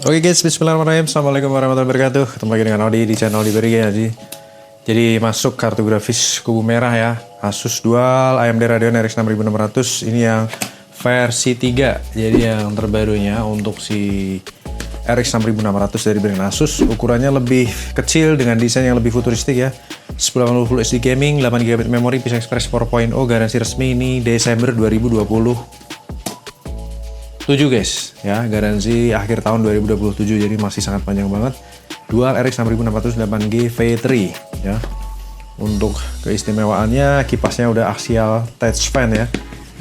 Oke guys, bismillahirrahmanirrahim. Assalamualaikum warahmatullahi wabarakatuh. Ketemu lagi dengan Audi di channel Audi Berry ya. Jadi masuk kartu grafis kubu merah ya. Asus Dual AMD Radeon RX 6600. Ini yang versi 3. Jadi yang terbarunya untuk si RX 6600 dari brand Asus. Ukurannya lebih kecil dengan desain yang lebih futuristik ya. 1080 Full HD Gaming, 8GB memori, PCI Express 4.0, garansi resmi ini Desember 2027 guys ya, garansi akhir tahun 2027, jadi masih sangat panjang banget. Dual RX 6600 8G V3 ya. Untuk keistimewaannya, kipasnya udah axial touch fan ya,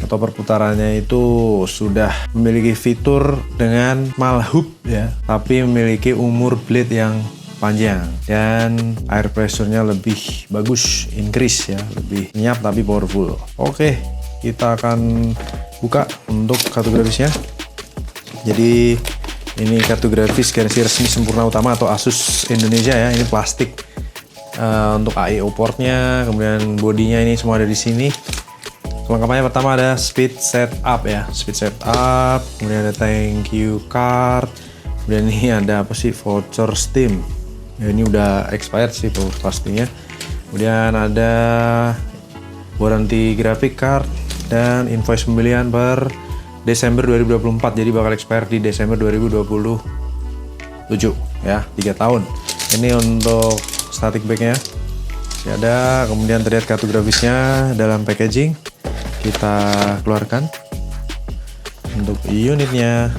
atau perputarannya itu sudah memiliki fitur dengan malhub ya, tapi memiliki umur blade yang panjang dan air pressure-nya lebih bagus, increase ya, lebih nyap tapi powerful. Oke, kita akan buka untuk kartu grafisnya. Jadi ini kartu grafis garansi resmi sempurna utama atau Asus Indonesia ya. Ini plastik untuk I/O portnya, kemudian bodinya ini semua ada di sini. Kelengkapannya pertama ada speed setup ya, speed setup, kemudian ada thank you card, kemudian ini ada apa sih, voucher Steam. Ya, ini udah expired sih pastinya. Kemudian ada warranty graphic card dan invoice pembelian per Desember 2024, jadi bakal expire di Desember 2027 ya, 3 tahun. Ini untuk static backnya masih ada. Kemudian terlihat kartu grafisnya dalam packaging. Kita keluarkan untuk unitnya,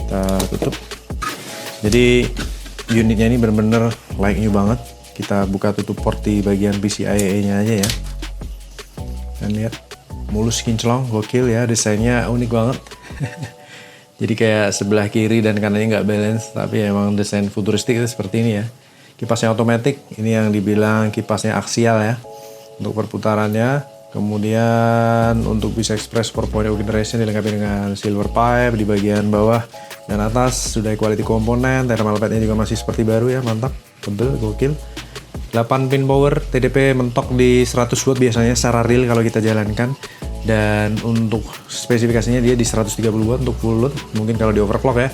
kita tutup. Jadi unitnya ini bener-bener like new banget. Kita buka tutup port di bagian PCIe nya aja ya, dan lihat mulus kinclong, gokil ya, desainnya unik banget. Jadi kayak sebelah kiri dan kanannya nggak balance, tapi emang desain futuristik itu seperti ini ya. Kipasnya otomatis, ini yang dibilang kipasnya aksial ya untuk perputarannya. Kemudian untuk PCI Express 4.0 generation dilengkapi dengan silver pipe di bagian bawah dan atas, sudah quality komponen. Thermal pad-nya juga masih seperti baru ya, mantap, tebel, gokil. 8 pin power, TDP mentok di 100 watt biasanya secara real kalau kita jalankan. Dan untuk spesifikasinya dia di 130 watt untuk full load, mungkin kalau di overclock ya.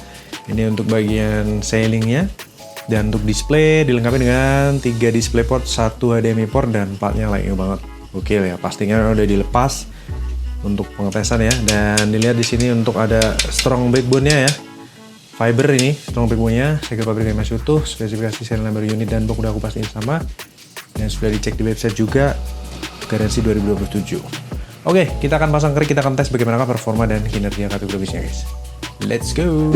Ini untuk bagian sailingnya. Dan untuk display dilengkapi dengan 3 display port, 1 HDMI port, dan 4-nya lightning banget. Oke ya, pastinya udah dilepas untuk pengetesan ya. Dan dilihat di sini untuk ada strong backbone-nya ya. Fiber ini strong backbone-nya, segel pabriknya masih utuh, spesifikasi serial number unit dan box udah aku pastiin sama. Dan sudah dicek di website juga, garansi 2027. Oke, kita akan pasang krik, kita akan tes bagaimana performa dan kinerja kartu grafisnya guys. Let's go.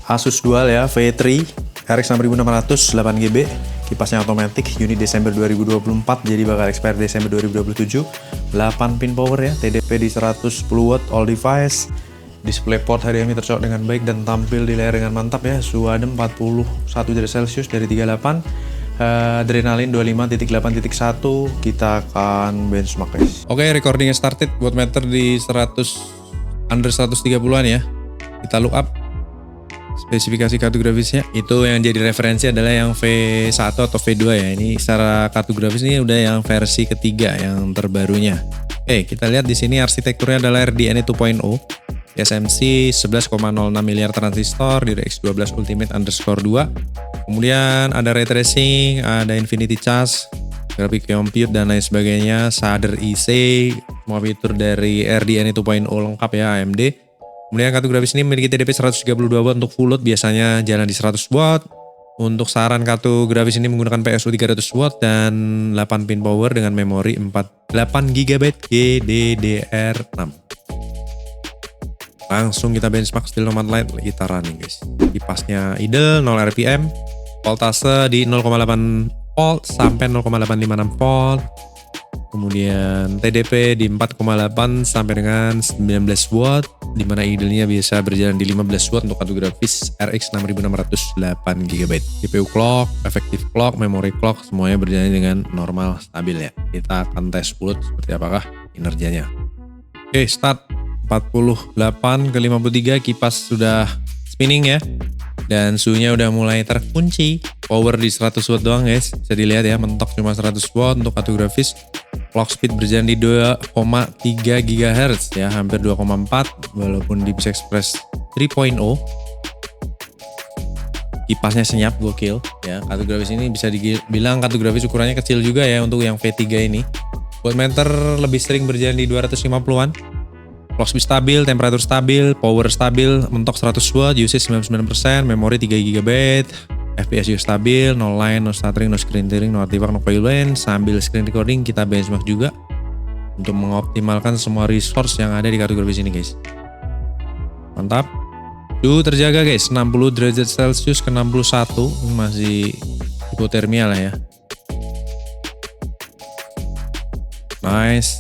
Asus Dual ya, V3 RX 6600 8GB, kipasnya otomatis, unit Desember 2024, jadi bakal expire Desember 2027. 8 pin power ya, TDP di 110 watt all device. Display port HDMI tercolok dengan baik dan tampil di layar dengan mantap ya. Suhu adem 41 derajat Celcius dari 38. Adrenalin 25.8.1. Kita akan benchmark guys. Oke, recordingnya started. Buat meter di under 130-an ya. Kita look up spesifikasi kartu grafisnya. Itu yang jadi referensi adalah yang V1 atau V2 ya. Ini secara kartu grafis ini udah yang versi ketiga, yang terbarunya. Oke, kita lihat di sini arsitekturnya adalah RDNA 2.0. TSMC 11,06 miliar transistor, DirectX 12 Ultimate _ 2. Kemudian ada ray tracing, ada infinity charge, graphic compute dan lain sebagainya, shader IC, semua fitur dari RDNA 2.0 lengkap ya AMD. Kemudian kartu grafis ini memiliki TDP 132 watt untuk full load, biasanya jalan di 100 watt. Untuk saran kartu grafis ini menggunakan PSU 300 watt dan 8 pin power dengan memori 8 GB GDDR6. Langsung kita benchmark still nomad light, kita running guys. Kipasnya idle, 0 RPM, voltase di 0,8 volt sampai 0,856 volt. Kemudian TDP di 4,8 sampai dengan 19 watt, dimana idle-nya bisa berjalan di 15 watt untuk kartu grafis RX 6600 8GB. GPU clock, effective clock, memory clock, semuanya berjalan dengan normal, stabil ya. Kita akan tes full load seperti apakah kinerjanya. Oke, start. 48 ke 53, kipas sudah spinning ya, dan suhunya udah mulai terkunci. Power di 100 watt doang guys, bisa dilihat ya, mentok cuma 100 watt untuk kartu grafis. Clock speed berjalan di 2,3 GHz ya, hampir 2,4 walaupun di PCI Express 3.0. Kipasnya senyap, gokil ya. Kartu grafis ini bisa dibilang kartu grafis ukurannya kecil juga ya untuk yang V3 ini. Voltmeter lebih sering berjalan di 250-an. Clock speed stabil, temperatur stabil, power stabil, mentok 100 watt, usage 99%, memori 3 GB, FPS juga stabil, no line, no stuttering, no screen tearing, no artifact, no fail ban. Sambil screen recording kita benchmark juga untuk mengoptimalkan semua resource yang ada di kartu grafis ini guys. Mantap. Suhu terjaga guys, 60 derajat Celcius ke 61, ini masih hipotermia lah ya. Nice.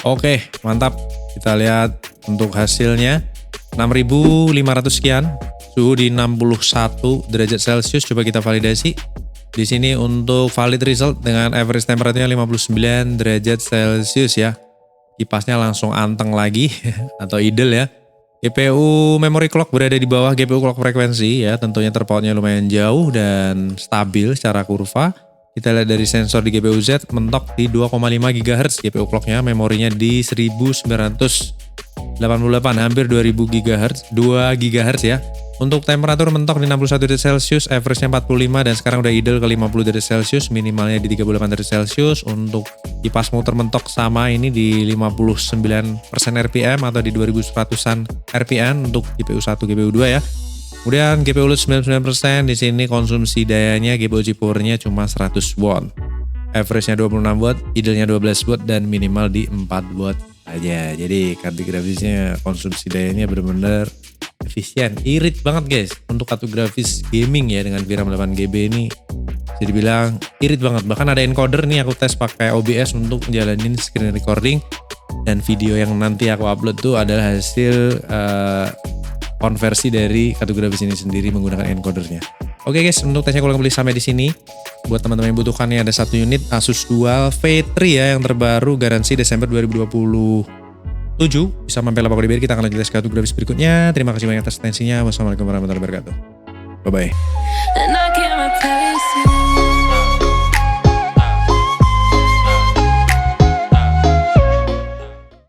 Oke, mantap. Kita lihat untuk hasilnya 6500 sekian, suhu di 61 derajat Celcius. Coba kita validasi. Di sini untuk valid result dengan average temperature 59 derajat Celcius ya. Kipasnya langsung anteng lagi atau idle ya. GPU memory clock berada di bawah GPU clock frekuensi ya, tentunya terpautnya lumayan jauh dan stabil secara kurva. Kita lihat dari sensor di GPU Z mentok di 2,5 GHz GPU clocknya, memorinya di 1988 hampir 2000 GHz, 2 GHz ya. Untuk temperatur mentok di 61 derajat Celcius, average-nya 45 dan sekarang udah idle ke 50 derajat Celcius, minimalnya di 38 derajat Celcius. Untuk kipas muter mentok sama ini di 59% RPM atau di 2100-an RPM untuk GPU 1, GPU 2 ya. Kemudian GPU LUT 99%, di sini konsumsi dayanya GPU GPU-nya cuma 100 watt. Average-nya 26 watt, idle-nya 12 watt dan minimal di 4 watt aja. Jadi kartu grafisnya konsumsi dayanya benar-benar efisien, irit banget guys. Untuk kartu grafis gaming ya dengan VRAM 8GB ini bisa dibilang irit banget. Bahkan ada encoder nih, aku tes pakai OBS untuk jalanin screen recording, dan video yang nanti aku upload tuh adalah hasil konversi dari kartu grafis ini sendiri menggunakan encodernya. Oke guys, untuk tesnya kurang lebih sampai di sini. Buat teman-teman yang butuhkannya ada satu unit Asus Dual V3 ya yang terbaru, garansi Desember 2027. Bisa mampir lapak DBR, kita akan lanjut tes kartu grafis berikutnya. Terima kasih banyak atas atensinya. Wassalamualaikum warahmatullahi wabarakatuh. Bye bye.